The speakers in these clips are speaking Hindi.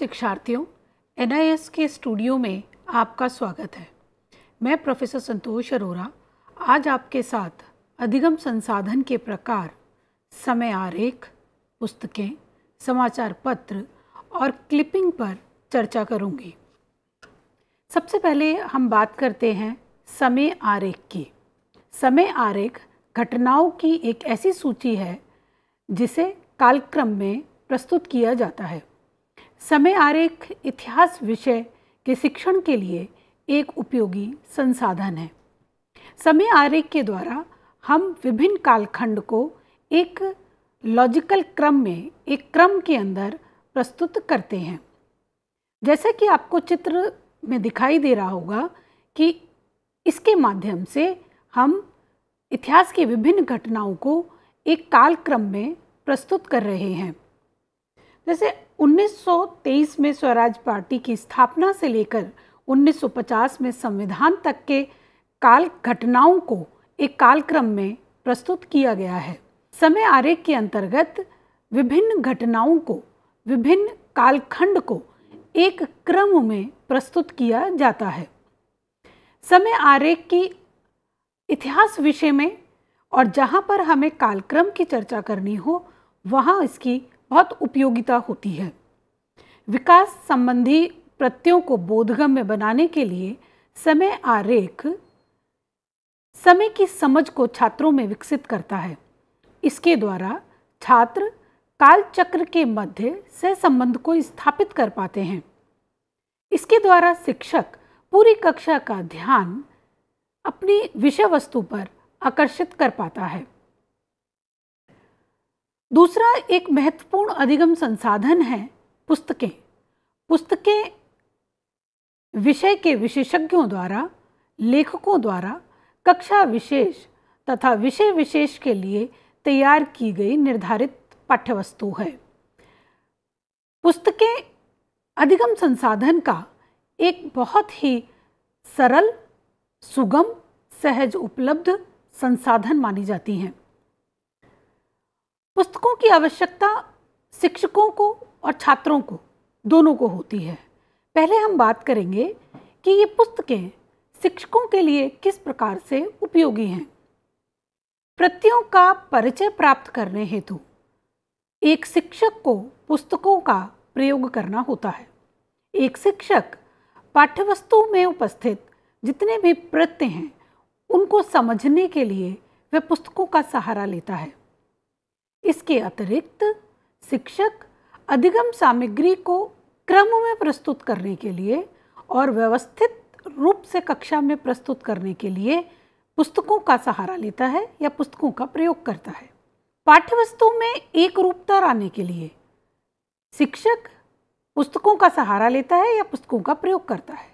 शिक्षार्थियों, NIS के स्टूडियो में आपका स्वागत है। मैं प्रोफेसर संतोष अरोरा आज आपके साथ अधिगम संसाधन के प्रकार, समय आरेख, पुस्तकें, समाचार पत्र और क्लिपिंग पर चर्चा करूंगी। सबसे पहले हम बात करते हैं समय आरेख की। समय आरेख घटनाओं की एक ऐसी सूची है जिसे कालक्रम में प्रस्तुत किया जाता है। समय आरेख इतिहास विषय के शिक्षण के लिए एक उपयोगी संसाधन है। समय आरेख के द्वारा हम विभिन्न कालखंड को एक लॉजिकल क्रम में, एक क्रम के अंदर प्रस्तुत करते हैं। जैसे कि आपको चित्र में दिखाई दे रहा होगा कि इसके माध्यम से हम इतिहास की विभिन्न घटनाओं को एक कालक्रम में प्रस्तुत कर रहे हैं। जैसे 1923 में स्वराज पार्टी की स्थापना से लेकर 1950 में संविधान तक के काल घटनाओं को एक कालक्रम में प्रस्तुत किया गया है। समय आरेख के अंतर्गत विभिन्न घटनाओं को, विभिन्न कालखंड को एक क्रम में प्रस्तुत किया जाता है। समय आरेख की इतिहास विषय में और जहाँ पर हमें कालक्रम की चर्चा करनी हो वहाँ इसकी बहुत उपयोगिता होती है। विकास संबंधी प्रत्ययों को बोधगम्य बनाने के लिए समय आरेख समय की समझ को छात्रों में विकसित करता है। इसके द्वारा छात्र कालचक्र के मध्य से संबंध को स्थापित कर पाते हैं। इसके द्वारा शिक्षक पूरी कक्षा का ध्यान अपनी विषय वस्तु पर आकर्षित कर पाता है। दूसरा एक महत्वपूर्ण अधिगम संसाधन है पुस्तकें। पुस्तकें विषय के विशेषज्ञों द्वारा, लेखकों द्वारा कक्षा विशेष तथा विषय विशेष के लिए तैयार की गई निर्धारित पाठ्यवस्तु है। पुस्तकें अधिगम संसाधन का एक बहुत ही सरल, सुगम, सहज उपलब्ध संसाधन मानी जाती हैं। पुस्तकों की आवश्यकता शिक्षकों को और छात्रों को, दोनों को होती है। पहले हम बात करेंगे कि ये पुस्तकें शिक्षकों के लिए किस प्रकार से उपयोगी हैं। प्रत्ययों का परिचय प्राप्त करने हेतु एक शिक्षक को पुस्तकों का प्रयोग करना होता है। एक शिक्षक पाठ्यवस्तु में उपस्थित जितने भी प्रत्यय हैं उनको समझने के लिए वह पुस्तकों का सहारा लेता है। इसके अतिरिक्त शिक्षक अधिगम सामग्री को क्रम में प्रस्तुत करने के लिए और व्यवस्थित रूप से कक्षा में प्रस्तुत करने के लिए पुस्तकों का सहारा लेता है या पुस्तकों का प्रयोग करता है। पाठ्यवस्तु में एक रूपता लाने के लिए शिक्षक पुस्तकों का सहारा लेता है या पुस्तकों का प्रयोग करता है।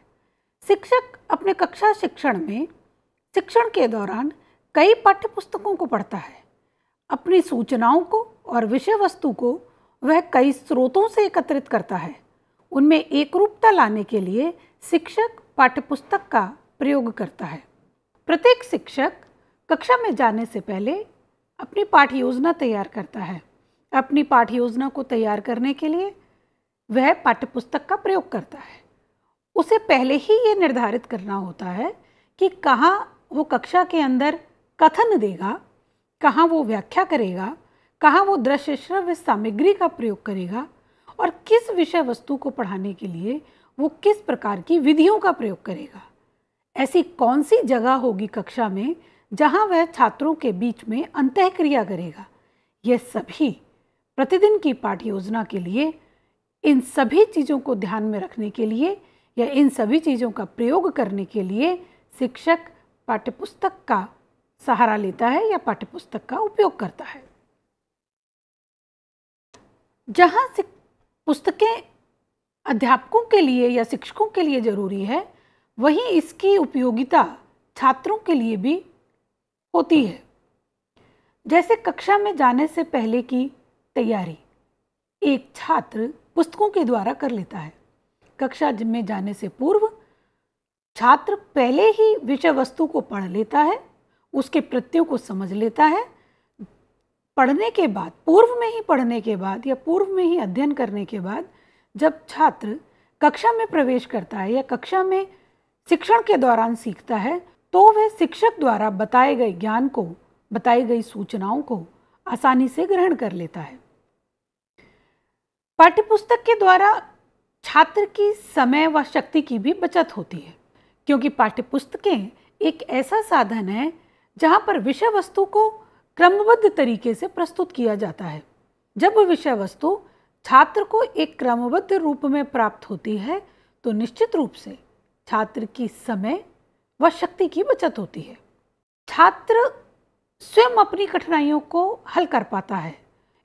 शिक्षक अपने कक्षा शिक्षण में शिक्षण के दौरान कई पाठ्य पुस्तकों को पढ़ता है। अपनी सूचनाओं को और विषय वस्तु को वह कई स्रोतों से एकत्रित करता है। उनमें एकरूपता लाने के लिए शिक्षक पाठ्यपुस्तक का प्रयोग करता है। प्रत्येक शिक्षक कक्षा में जाने से पहले अपनी पाठ्य योजना तैयार करता है। अपनी पाठ्य योजना को तैयार करने के लिए वह पाठ्यपुस्तक का प्रयोग करता है। उसे पहले ही ये निर्धारित करना होता है कि कहाँ वो कक्षा के अंदर कथन देगा, कहाँ वो व्याख्या करेगा, कहाँ वो दृश्य श्रव्य सामग्री का प्रयोग करेगा और किस विषय वस्तु को पढ़ाने के लिए वो किस प्रकार की विधियों का प्रयोग करेगा। ऐसी कौन सी जगह होगी कक्षा में जहाँ वह छात्रों के बीच में अंतःक्रिया करेगा। यह सभी प्रतिदिन की पाठ्य योजना के लिए, इन सभी चीज़ों को ध्यान में रखने के लिए या इन सभी चीज़ों का प्रयोग करने के लिए शिक्षक पाठ्यपुस्तक का सहारा लेता है या पाठ्यपुस्तक का उपयोग करता है। जहाँ पुस्तकें अध्यापकों के लिए या शिक्षकों के लिए जरूरी है, वहीं इसकी उपयोगिता छात्रों के लिए भी होती है। जैसे कक्षा में जाने से पहले की तैयारी एक छात्र पुस्तकों के द्वारा कर लेता है। कक्षा में जाने से पूर्व छात्र पहले ही विषय वस्तु को पढ़ लेता है, उसके प्रत्ययों को समझ लेता है। पढ़ने के बाद, पूर्व में ही पढ़ने के बाद या पूर्व में ही अध्ययन करने के बाद जब छात्र कक्षा में प्रवेश करता है या कक्षा में शिक्षण के दौरान सीखता है तो वह शिक्षक द्वारा बताए गए ज्ञान को, बताई गई सूचनाओं को आसानी से ग्रहण कर लेता है। पाठ्यपुस्तक के द्वारा छात्र की समय व शक्ति की भी बचत होती है, क्योंकि पाठ्यपुस्तकें एक ऐसा साधन है जहां पर विषय वस्तु को क्रमबद्ध तरीके से प्रस्तुत किया जाता है। जब विषय वस्तु छात्र को एक क्रमबद्ध रूप में प्राप्त होती है तो निश्चित रूप से छात्र की समय व शक्ति की बचत होती है। छात्र स्वयं अपनी कठिनाइयों को हल कर पाता है।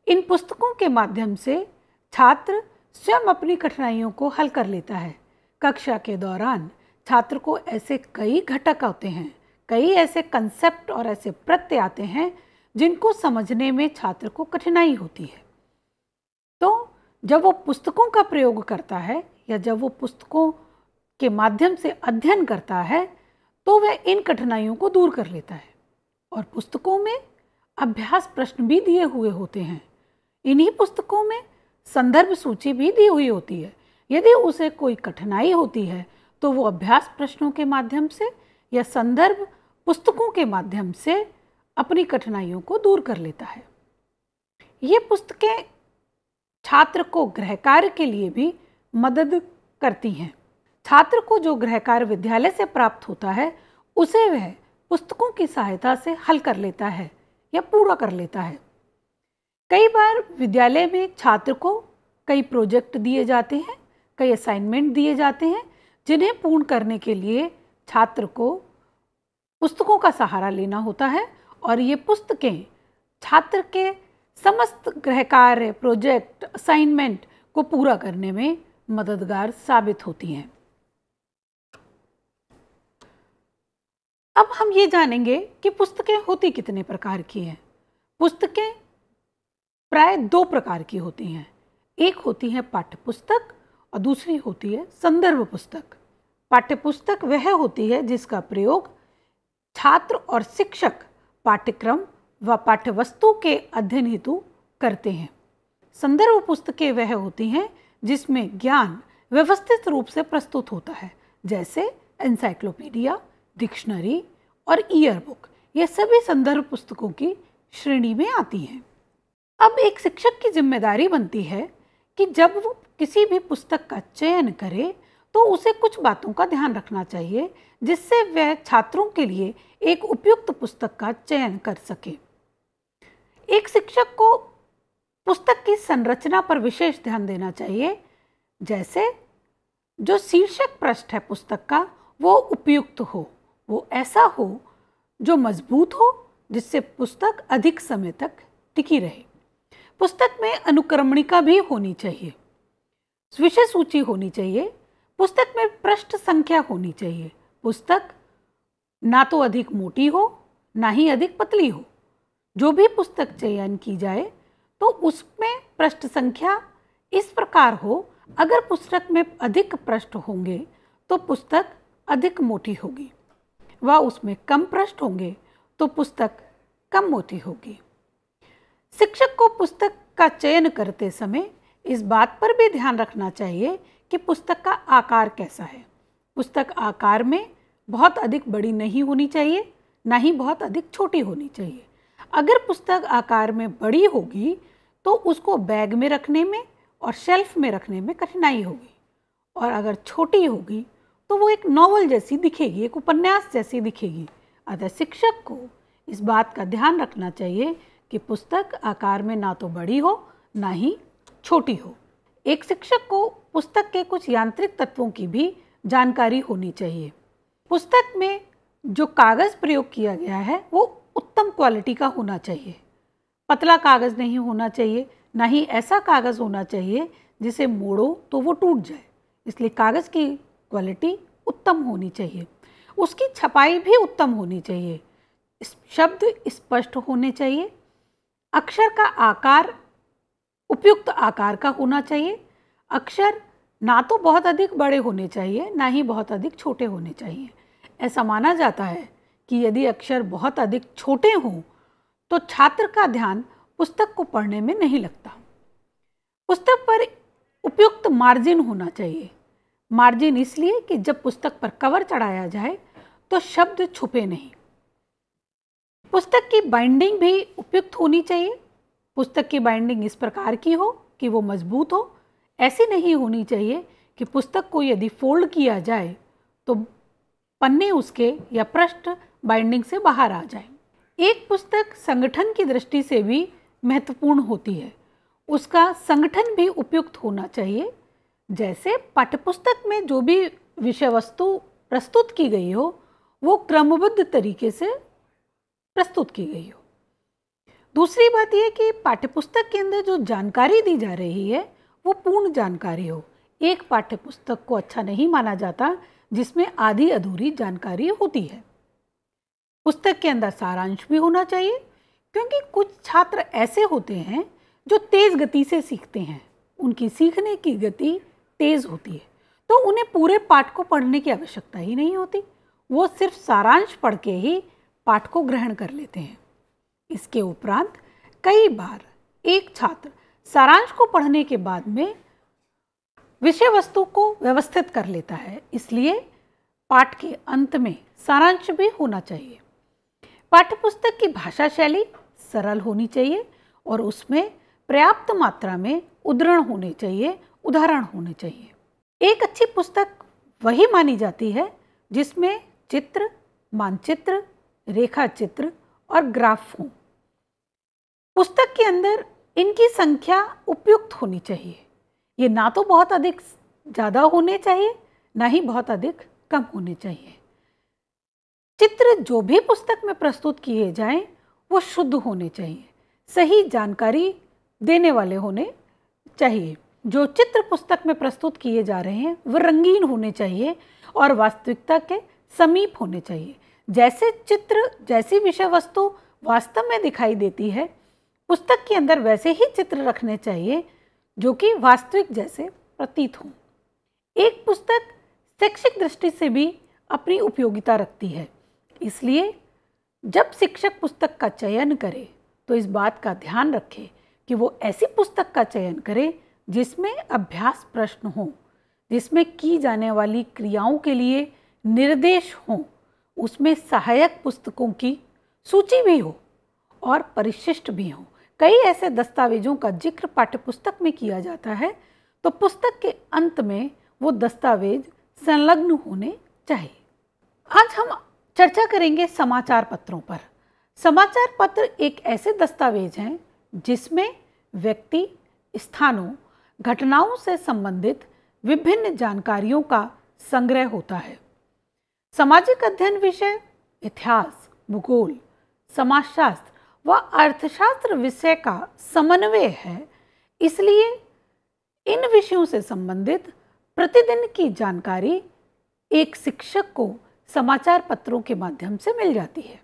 इन पुस्तकों के माध्यम से छात्र स्वयं अपनी कठिनाइयों को हल कर लेता है। कक्षा के दौरान छात्र को ऐसे कई घटक आते हैं, कई ऐसे कंसेप्ट और ऐसे प्रत्यय आते हैं जिनको समझने में छात्र को कठिनाई होती है। तो जब वो पुस्तकों का प्रयोग करता है या जब वो पुस्तकों के माध्यम से अध्ययन करता है तो वह इन कठिनाइयों को दूर कर लेता है। और पुस्तकों में अभ्यास प्रश्न भी दिए हुए होते हैं। इन्हीं पुस्तकों में संदर्भ सूची भी दी हुई होती है। यदि उसे कोई कठिनाई होती है तो वो अभ्यास प्रश्नों के माध्यम से या संदर्भ पुस्तकों के माध्यम से अपनी कठिनाइयों को दूर कर लेता है। ये पुस्तकें छात्र को गृह कार्य के लिए भी मदद करती हैं। छात्र को जो गृह कार्य विद्यालय से प्राप्त होता है उसे वह पुस्तकों की सहायता से हल कर लेता है या पूरा कर लेता है। कई बार विद्यालय में छात्र को कई प्रोजेक्ट दिए जाते हैं, कई असाइनमेंट दिए जाते हैं जिन्हें पूर्ण करने के लिए छात्र को पुस्तकों का सहारा लेना होता है। और ये पुस्तकें छात्र के समस्त गृह कार्य, प्रोजेक्ट, असाइनमेंट को पूरा करने में मददगार साबित होती हैं। अब हम ये जानेंगे कि पुस्तकें होती कितने प्रकार की हैं। पुस्तकें प्राय दो प्रकार की होती हैं। एक होती है पाठ्यपुस्तक और दूसरी होती है संदर्भ पुस्तक। पाठ्यपुस्तक वह होती है जिसका प्रयोग छात्र और शिक्षक पाठ्यक्रम व पाठ्यवस्तु के अध्ययन हेतु करते हैं। संदर्भ पुस्तकें वह होती हैं जिसमें ज्ञान व्यवस्थित रूप से प्रस्तुत होता है, जैसे एनसाइक्लोपीडिया, डिक्शनरी और ईयर बुक। ये सभी संदर्भ पुस्तकों की श्रेणी में आती हैं। अब एक शिक्षक की जिम्मेदारी बनती है कि जब वो किसी भी पुस्तक का चयन करे तो उसे कुछ बातों का ध्यान रखना चाहिए जिससे वह छात्रों के लिए एक उपयुक्त पुस्तक का चयन कर सके। एक शिक्षक को पुस्तक की संरचना पर विशेष ध्यान देना चाहिए, जैसे जो शीर्षक पृष्ठ है पुस्तक का वो उपयुक्त हो, वो ऐसा हो जो मजबूत हो, जिससे पुस्तक अधिक समय तक टिकी रहे। पुस्तक में अनुक्रमणिका भी होनी चाहिए, विषय सूची होनी चाहिए, पुस्तक में पृष्ठ संख्या होनी चाहिए। पुस्तक ना तो अधिक मोटी हो ना ही अधिक पतली हो। जो भी पुस्तक चयन की जाए तो उसमें पृष्ठ संख्या इस प्रकार हो, अगर पुस्तक में अधिक पृष्ठ होंगे तो पुस्तक अधिक मोटी होगी व उसमें कम पृष्ठ होंगे तो पुस्तक कम मोटी होगी। शिक्षक को पुस्तक का चयन करते समय इस बात पर भी ध्यान रखना चाहिए कि पुस्तक का आकार कैसा है। पुस्तक आकार में बहुत अधिक बड़ी नहीं होनी चाहिए, ना ही बहुत अधिक छोटी होनी चाहिए। अगर पुस्तक आकार में बड़ी होगी तो उसको बैग में रखने में और शेल्फ में रखने में कठिनाई होगी, और अगर छोटी होगी तो वो एक नॉवल जैसी दिखेगी, एक उपन्यास जैसी दिखेगी। अतः शिक्षक को इस बात का ध्यान रखना चाहिए कि पुस्तक आकार में ना तो बड़ी हो ना ही छोटी हो। एक शिक्षक को पुस्तक के कुछ यांत्रिक तत्वों की भी जानकारी होनी चाहिए। पुस्तक में जो कागज़ प्रयोग किया गया है वो उत्तम क्वालिटी का होना चाहिए। पतला कागज़ नहीं होना चाहिए, ना ही ऐसा कागज़ होना चाहिए जिसे मोड़ो तो वो टूट जाए। इसलिए कागज़ की क्वालिटी उत्तम होनी चाहिए। उसकी छपाई भी उत्तम होनी चाहिए। शब्द स्पष्ट होने चाहिए। अक्षर का आकार उपयुक्त आकार का होना चाहिए। अक्षर ना तो बहुत अधिक बड़े होने चाहिए ना ही बहुत अधिक छोटे होने चाहिए। ऐसा माना जाता है कि यदि अक्षर बहुत अधिक छोटे हों तो छात्र का ध्यान पुस्तक को पढ़ने में नहीं लगता। पुस्तक पर उपयुक्त मार्जिन होना चाहिए। मार्जिन इसलिए कि जब पुस्तक पर कवर चढ़ाया जाए तो शब्द छुपे नहीं। पुस्तक की बाइंडिंग भी उपयुक्त होनी चाहिए। पुस्तक की बाइंडिंग इस प्रकार की हो कि वो मजबूत हो। ऐसी नहीं होनी चाहिए कि पुस्तक को यदि फोल्ड किया जाए तो पन्ने उसके या पृष्ठ बाइंडिंग से बाहर आ जाए। एक पुस्तक संगठन की दृष्टि से भी महत्वपूर्ण होती है। उसका संगठन भी उपयुक्त होना चाहिए। जैसे पाठ्यपुस्तक में जो भी विषय वस्तु प्रस्तुत की गई हो वो क्रमबद्ध तरीके से प्रस्तुत की गई हो। दूसरी बात यह कि पाठ्यपुस्तक के अंदर जो जानकारी दी जा रही है वो पूर्ण जानकारी हो। एक पाठ्यपुस्तक को अच्छा नहीं माना जाता जिसमें आधी अधूरी जानकारी होती है। पुस्तक के अंदर सारांश भी होना चाहिए, क्योंकि कुछ छात्र ऐसे होते हैं जो तेज गति से सीखते हैं। उनकी सीखने की गति तेज होती है, तो उन्हें पूरे पाठ को पढ़ने की आवश्यकता ही नहीं होती। वो सिर्फ सारांश पढ़ के ही पाठ को ग्रहण कर लेते हैं। इसके उपरांत कई बार एक छात्र सारांश को पढ़ने के बाद में विषय वस्तु को व्यवस्थित कर लेता है, इसलिए पाठ के अंत में सारांश भी होना चाहिए। पाठ्यपुस्तक की भाषा शैली सरल होनी चाहिए और उसमें पर्याप्त मात्रा में उद्धरण होने चाहिए, उदाहरण होने चाहिए। एक अच्छी पुस्तक वही मानी जाती है जिसमें चित्र, मानचित्र, रेखा चित्र और ग्राफ हों। पुस्तक के अंदर इनकी संख्या उपयुक्त होनी चाहिए। ये ना तो बहुत अधिक ज़्यादा होने चाहिए, ना ही बहुत अधिक कम होने चाहिए। चित्र जो भी पुस्तक में प्रस्तुत किए जाएं वो शुद्ध होने चाहिए, सही जानकारी देने वाले होने चाहिए। जो चित्र पुस्तक में प्रस्तुत किए जा रहे हैं वह रंगीन होने चाहिए और वास्तविकता के समीप होने चाहिए। जैसे चित्र, जैसी विषय वस्तु वास्तव में दिखाई देती है, पुस्तक के अंदर वैसे ही चित्र रखने चाहिए जो कि वास्तविक जैसे प्रतीत हों। एक पुस्तक शैक्षिक दृष्टि से भी अपनी उपयोगिता रखती है, इसलिए जब शिक्षक पुस्तक का चयन करे तो इस बात का ध्यान रखे कि वो ऐसी पुस्तक का चयन करे जिसमें अभ्यास प्रश्न हों, जिसमें की जाने वाली क्रियाओं के लिए निर्देश हों, उसमें सहायक पुस्तकों की सूची भी हो और परिशिष्ट भी हो। कई ऐसे दस्तावेजों का जिक्र पाठ्यपुस्तक में किया जाता है, तो पुस्तक के अंत में वो दस्तावेज संलग्न होने चाहिए। आज हम चर्चा करेंगे समाचार पत्रों पर। समाचार पत्र एक ऐसे दस्तावेज हैं जिसमें व्यक्ति, स्थानों, घटनाओं से संबंधित विभिन्न जानकारियों का संग्रह होता है। सामाजिक अध्ययन विषय इतिहास, भूगोल, समाजशास्त्र व अर्थशास्त्र विषय का समन्वय है, इसलिए इन विषयों से संबंधित प्रतिदिन की जानकारी एक शिक्षक को समाचार पत्रों के माध्यम से मिल जाती है।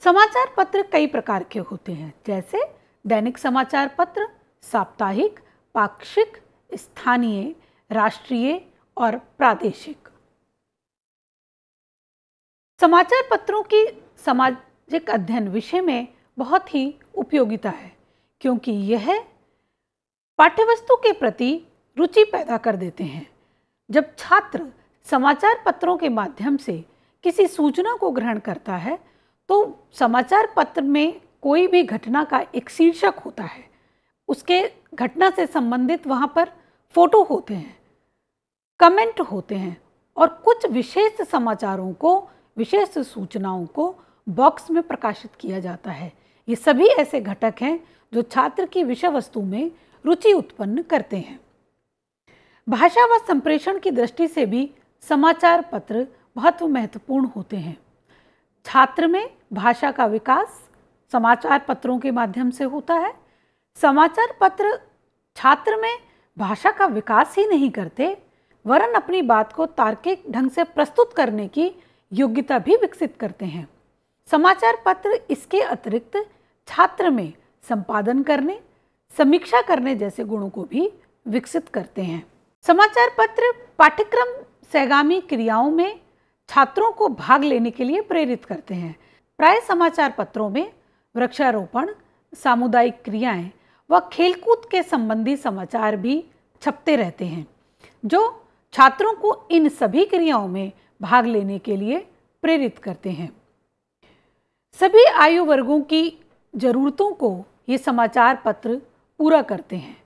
समाचार पत्र कई प्रकार के होते हैं, जैसे दैनिक समाचार पत्र, साप्ताहिक, पाक्षिक, स्थानीय, राष्ट्रीय और प्रादेशिक। समाचार पत्रों की सामाजिक अध्ययन विषय में बहुत ही उपयोगिता है, क्योंकि यह पाठ्यवस्तु के प्रति रुचि पैदा कर देते हैं। जब छात्र समाचार पत्रों के माध्यम से किसी सूचना को ग्रहण करता है तो समाचार पत्र में कोई भी घटना का एक शीर्षक होता है, उसके घटना से संबंधित वहाँ पर फोटो होते हैं, कमेंट होते हैं और कुछ विशेष समाचारों को, विशेष सूचनाओं को बॉक्स में प्रकाशित किया जाता है। ये सभी ऐसे घटक हैं जो छात्र की विषय वस्तु में रुचि उत्पन्न करते हैं। भाषा व संप्रेषण की दृष्टि से भी समाचार पत्र बहुत महत्वपूर्ण होते हैं। छात्र में भाषा का विकास समाचार पत्रों के माध्यम से होता है। समाचार पत्र छात्र में भाषा का विकास ही नहीं करते, वरन अपनी बात को तार्किक ढंग से प्रस्तुत करने की योग्यता भी विकसित करते हैं। समाचार पत्र इसके अतिरिक्त छात्र में संपादन करने, समीक्षा करने जैसे गुणों को भी विकसित करते हैं। समाचार पत्र पाठ्यक्रम सहगामी क्रियाओं में छात्रों को भाग लेने के लिए प्रेरित करते हैं। प्राय समाचार पत्रों में वृक्षारोपण, सामुदायिक क्रियाएं व खेलकूद के संबंधी समाचार भी छपते रहते हैं, जो छात्रों को इन सभी क्रियाओं में भाग लेने के लिए प्रेरित करते हैं। सभी आयु वर्गों की जरूरतों को ये समाचार पत्र पूरा करते हैं।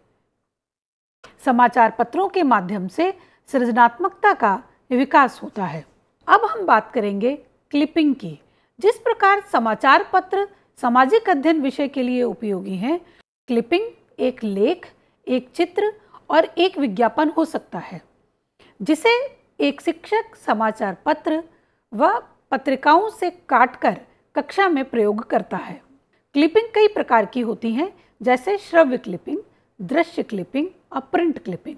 समाचार पत्रों के माध्यम से सृजनात्मकता का विकास होता है। अब हम बात करेंगे क्लिपिंग की। जिस प्रकार समाचार पत्र सामाजिक अध्ययन विषय के लिए उपयोगी हैं, क्लिपिंग एक लेख, एक चित्र और एक विज्ञापन हो सकता है, जिसे एक शिक्षक समाचार पत्र व पत्रिकाओं से काटकर कक्षा में प्रयोग करता है। क्लिपिंग कई प्रकार की होती हैं, जैसे श्रव्य क्लिपिंग, दृश्य क्लिपिंग और प्रिंट क्लिपिंग।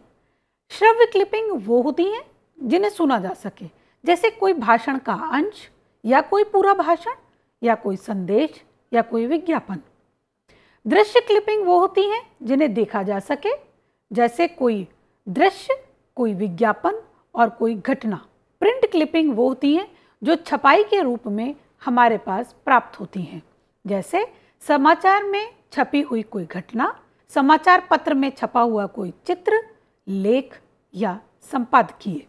श्रव्य क्लिपिंग वो होती हैं जिन्हें सुना जा सके, जैसे कोई भाषण का अंश या कोई पूरा भाषण या कोई संदेश या कोई विज्ञापन। दृश्य क्लिपिंग वो होती हैं जिन्हें देखा जा सके, जैसे कोई दृश्य, कोई विज्ञापन और कोई घटना। प्रिंट क्लिपिंग वो होती हैं जो छपाई के रूप में हमारे पास प्राप्त होती हैं, जैसे समाचार में छपी हुई कोई घटना, समाचार पत्र में छपा हुआ कोई चित्र, लेख या संपादकीय।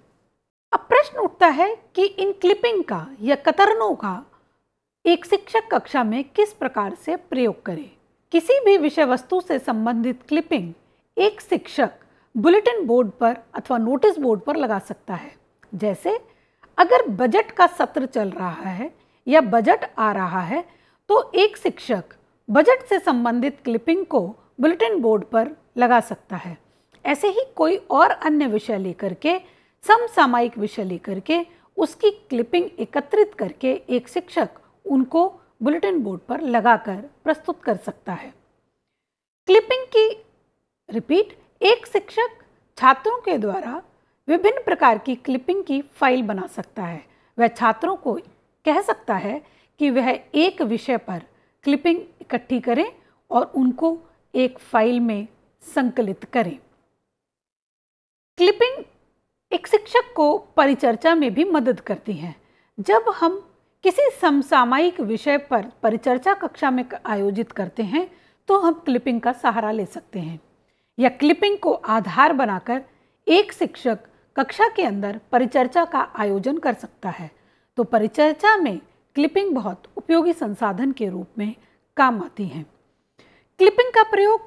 अब प्रश्न उठता है कि इन क्लिपिंग का या कतरनों का एक शिक्षक कक्षा में किस प्रकार से प्रयोग करे। किसी भी विषय वस्तु से संबंधित क्लिपिंग एक शिक्षक बुलेटिन बोर्ड पर अथवा नोटिस बोर्ड पर लगा सकता है। जैसे अगर बजट का सत्र चल रहा है या बजट आ रहा है, तो एक शिक्षक बजट से संबंधित क्लिपिंग को बुलेटिन बोर्ड पर लगा सकता है। ऐसे ही कोई और अन्य विषय लेकर के, समसामयिक विषय लेकर के उसकी क्लिपिंग एकत्रित करके एक शिक्षक उनको बुलेटिन बोर्ड पर लगाकर प्रस्तुत कर सकता है। क्लिपिंग की रिपीट, एक शिक्षक छात्रों के द्वारा विभिन्न प्रकार की क्लिपिंग की फाइल बना सकता है। वह छात्रों को कह सकता है कि वह एक विषय पर क्लिपिंग इकट्ठी करें और उनको एक फाइल में संकलित करें। क्लिपिंग एक शिक्षक को परिचर्चा में भी मदद करती है। जब हम किसी समसामयिक विषय पर परिचर्चा कक्षा में आयोजित करते हैं, तो हम क्लिपिंग का सहारा ले सकते हैं, या क्लिपिंग को आधार बनाकर एक शिक्षक कक्षा के अंदर परिचर्चा का आयोजन कर सकता है। तो परिचर्चा में क्लिपिंग बहुत उपयोगी संसाधन के रूप में काम आती है। क्लिपिंग का प्रयोग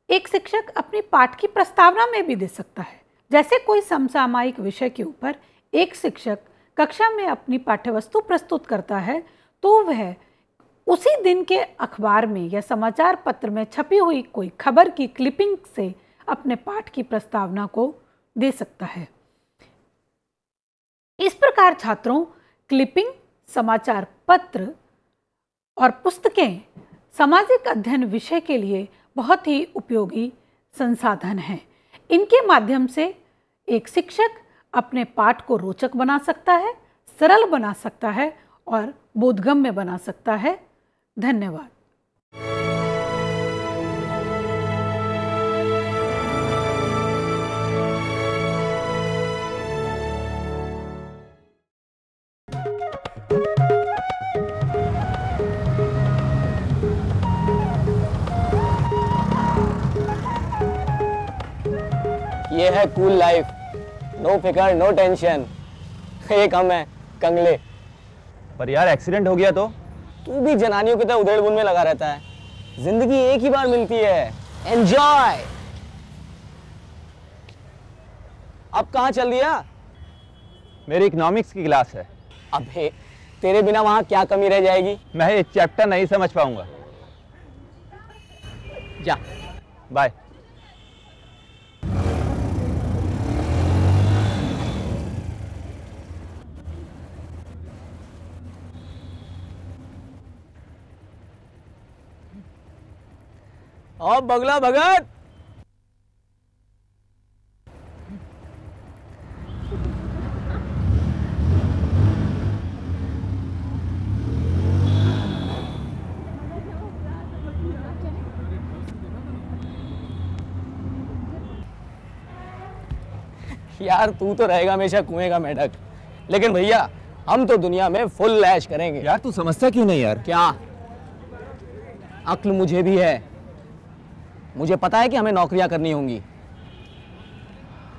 एक शिक्षक अपनी पाठ की प्रस्तावना में भी दे सकता है। जैसे कोई समसामयिक विषय के ऊपर एक शिक्षक कक्षा में अपनी पाठ्यवस्तु प्रस्तुत करता है, तो वह उसी दिन के अखबार में या समाचार पत्र में छपी हुई कोई खबर की क्लिपिंग से अपने पाठ की प्रस्तावना को दे सकता है। इस प्रकार छात्रों, क्लिपिंग, समाचार पत्र और पुस्तकें सामाजिक अध्ययन विषय के लिए बहुत ही उपयोगी संसाधन हैं। इनके माध्यम से एक शिक्षक अपने पाठ को रोचक बना सकता है, सरल बना सकता है और बोधगम्य बना सकता है। धन्यवाद। ये है कूल लाइफ, नो फिकर नो टेंशन। एक हम है कंगले। पर यार एक्सीडेंट हो गया तो? तू भी जनानियों की तरह उधेड़-बुन में लगा रहता है। जिंदगी एक ही बार मिलती है, एंजॉय। अब कहाँ चल दिया? मेरी इकोनॉमिक्स की क्लास है। अबे तेरे बिना वहां क्या कमी रह जाएगी? मैं ये चैप्टर नहीं समझ पाऊंगा। जा, बाय। और बगला भगत। यार तू तो रहेगा हमेशा कुएं का मेढक, लेकिन भैया हम तो दुनिया में फुल ऐश करेंगे। यार तू समझता क्यों नहीं यार? क्या अक्ल मुझे भी है, मुझे पता है कि हमें नौकरियां करनी होंगी।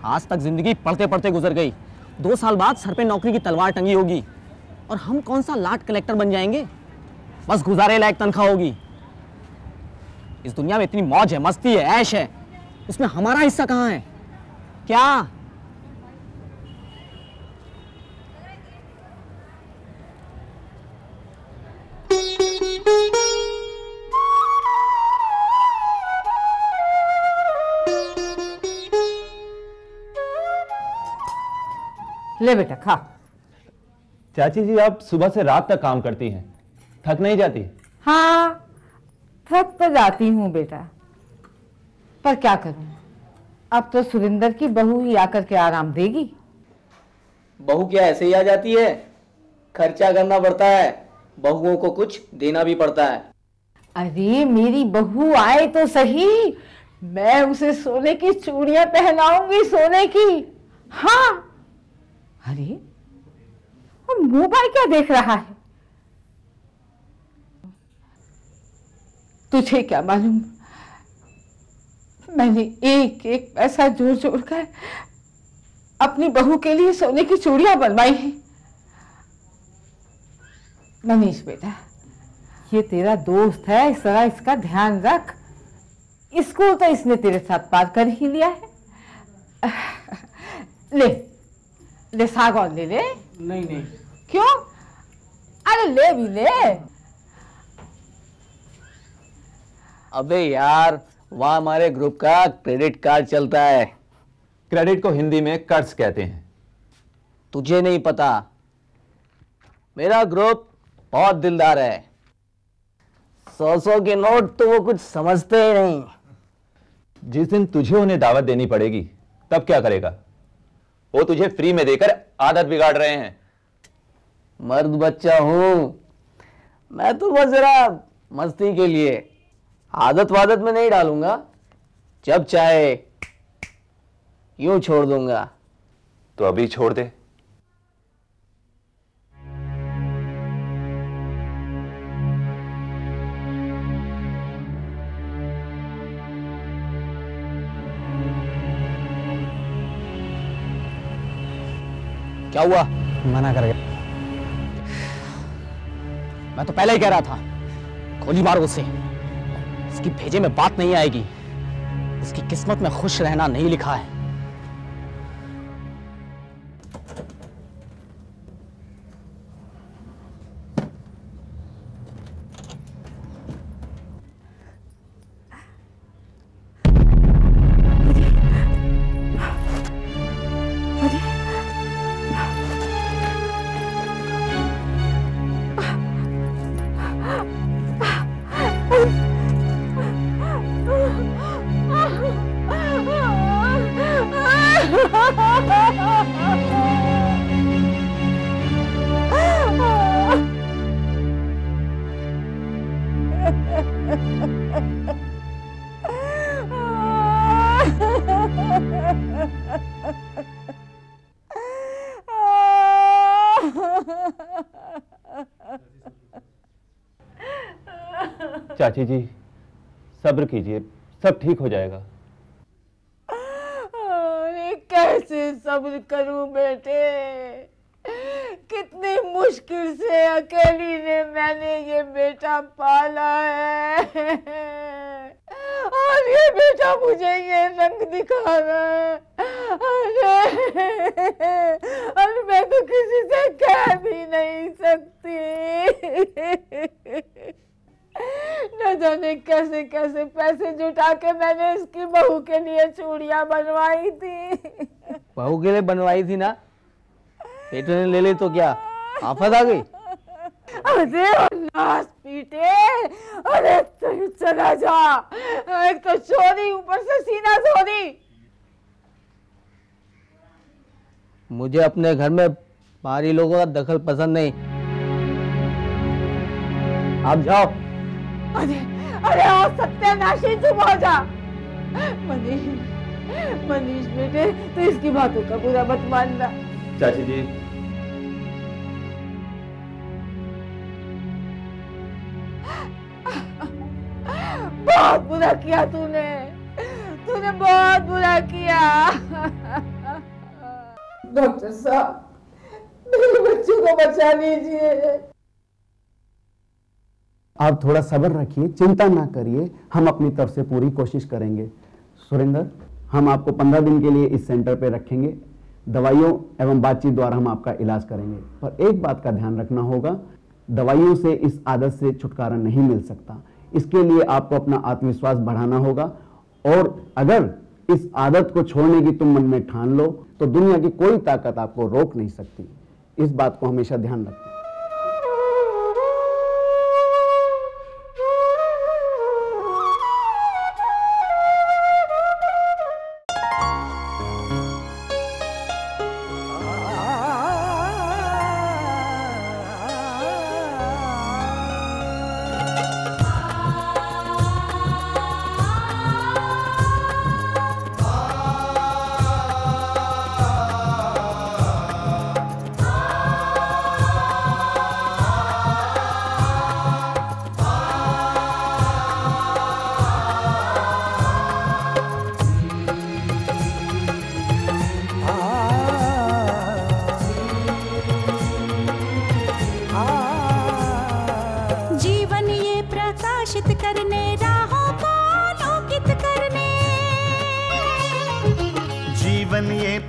आज तक जिंदगी पढ़ते पढ़ते गुजर गई, 2 साल बाद सर पे नौकरी की तलवार टंगी होगी और हम कौन सा लाट कलेक्टर बन जाएंगे, बस गुजारे लायक तनख्वाह होगी। इस दुनिया में इतनी मौज है, मस्ती है, ऐश है, उसमें हमारा हिस्सा कहाँ है? क्या? ले बेटा खा। चाची जी, आप सुबह से रात तक काम करती हैं, थक नहीं जाती? हाँ, थक तो जाती हूँ बेटा, पर क्या करूँ, अब तो सुरेंद्र की बहू ही आकर के आराम देगी। बहू क्या ऐसे ही आ जाती है? खर्चा करना पड़ता है, बहुओं को कुछ देना भी पड़ता है। अरे मेरी बहू आए तो सही, मैं उसे सोने की चूड़ियां पहनाऊंगी, सोने की। हाँ, अरे मोबाइल क्या देख रहा है? तुझे क्या मालूम, मैंने एक एक पैसा जोड़ जोड़ कर अपनी बहू के लिए सोने की चूड़ियां बनवाई हैं। मनीष बेटा, ये तेरा दोस्त है, इस तरह इसका ध्यान रख। स्कूल तो इसने तेरे साथ पार कर ही लिया है। ले ले सागौन ले ले। नहीं नहीं। क्यों? अरे ले भी ले। अबे यार, वहाँ हमारे ग्रुप का क्रेडिट कार्ड चलता है। क्रेडिट को हिंदी में कर्ज कहते हैं। तुझे नहीं पता, मेरा ग्रुप बहुत दिलदार है। 100 के नोट तो वो कुछ समझते ही नहीं। जिस दिन तुझे उन्हें दावत देनी पड़ेगी तब क्या करेगा? वो तुझे फ्री में देकर आदत बिगाड़ रहे हैं। मर्द बच्चा हूं मैं, तो बस जरा मस्ती के लिए, आदत वादत में नहीं डालूंगा। जब चाहे यूं छोड़ दूंगा। तो अभी छोड़ दे। क्या हुआ? मना कर गया। मैं तो पहले ही कह रहा था, गोली मारो उसे। इसकी भेजे में बात नहीं आएगी, इसकी किस्मत में खुश रहना नहीं लिखा है। चाची जी, सब्र कीजिए, सब ठीक हो जाएगा। अरे कैसे सब्र करूं बेटे, कितनी मुश्किल से अकेली ने मैंने ये बेटा पाला है, और ये बेटा मुझे ये रंग दिखा रहा है। अरे मैं तो किसी से कह भी नहीं सकती। न जाने कैसे कैसे पैसे जुटा के मैंने इसकी बहू के लिए चूड़ियां बनवाई थी। बहू के लिए बनवाई थी ना, बेटे ने ले ली तो क्या आफत आ गई? अरे नास पीटे, अरे तू चला जा, एक तो चोरी ऊपर से सीना चोरी। मुझे अपने घर में बाहरी लोगों का दखल पसंद नहीं। आप जाओ। अरे अरे ओ सत्यानाशी, चुप हो जा। मनीष, मनीष बेटे, तो इसकी बातों का बुरा मत मानना। चाची जी, बहुत बुरा किया तूने। बहुत बुरा किया। डॉक्टर साहब, मेरे बच्चे को बचा लीजिए। आप थोड़ा सब्र रखिए, चिंता ना करिए, हम अपनी तरफ से पूरी कोशिश करेंगे। सुरेंद्र, हम आपको 15 दिन के लिए इस सेंटर पे रखेंगे। दवाइयों एवं बातचीत द्वारा हम आपका इलाज करेंगे, पर एक बात का ध्यान रखना होगा, दवाइयों से इस आदत से छुटकारा नहीं मिल सकता। इसके लिए आपको अपना आत्मविश्वास बढ़ाना होगा, और अगर इस आदत को छोड़ने की तुम मन में ठान लो तो दुनिया की कोई ताकत आपको रोक नहीं सकती। इस बात को हमेशा ध्यान रखना।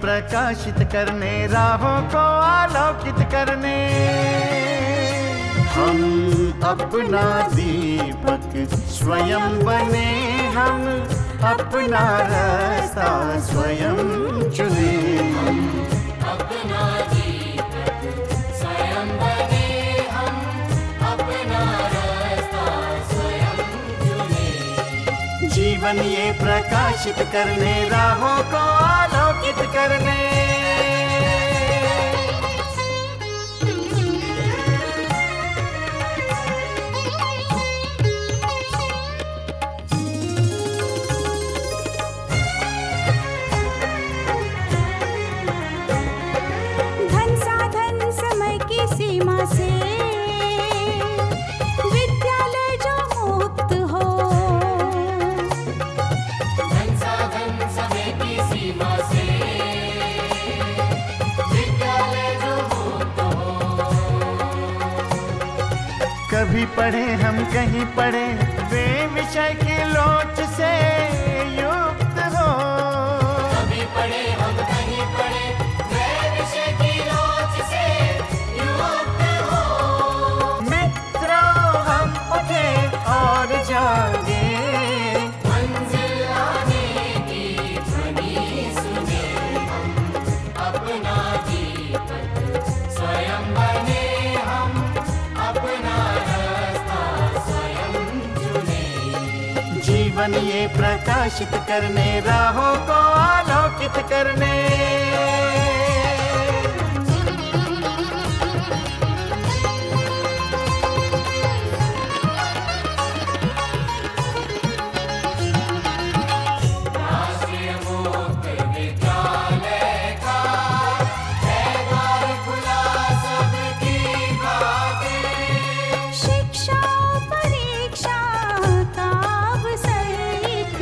प्रकाशित करने, राहों को आलोकित करने, हम अपना दीपक स्वयं बने, हम अपना रास्ता स्वयं चुने। हम अपना दीपक स्वयं बने, हम अपना रास्ता स्वयं चुने। जीवन ये प्रकाशित करने, राहों को आलोकित करने। धन साधन समय की सीमा से विद्यालय जो मुक्त हो, धन साधन समय की सीमा से विद्यालय जो मुक्त हो। कभी पढ़े हम कहीं पढ़े, वे विषय की लोच से युक्त हो। कभी पढ़े हम कहीं पढ़े, वे विषय की लोच से युक्त हो। मित्रों हम उठे और जागे, मंजिल आने की ध्वनि सुने। हम अपना दीपक स्वयं बने, हम अपना रास्ता स्वयं चुने। जीवन ये प्रकाशित करने, राहों को आलोकित करने। राष्ट्रीय मुक्त विद्यालय का है द्वार खुला सबकी खातिर। शिक्षा परीक्षा का अवसर एक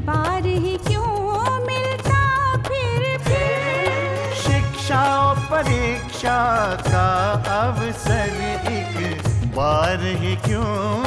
बार ही क्यों मिलता फिर। शिक्षा और परीक्षा का अवसर एक बार ही क्यों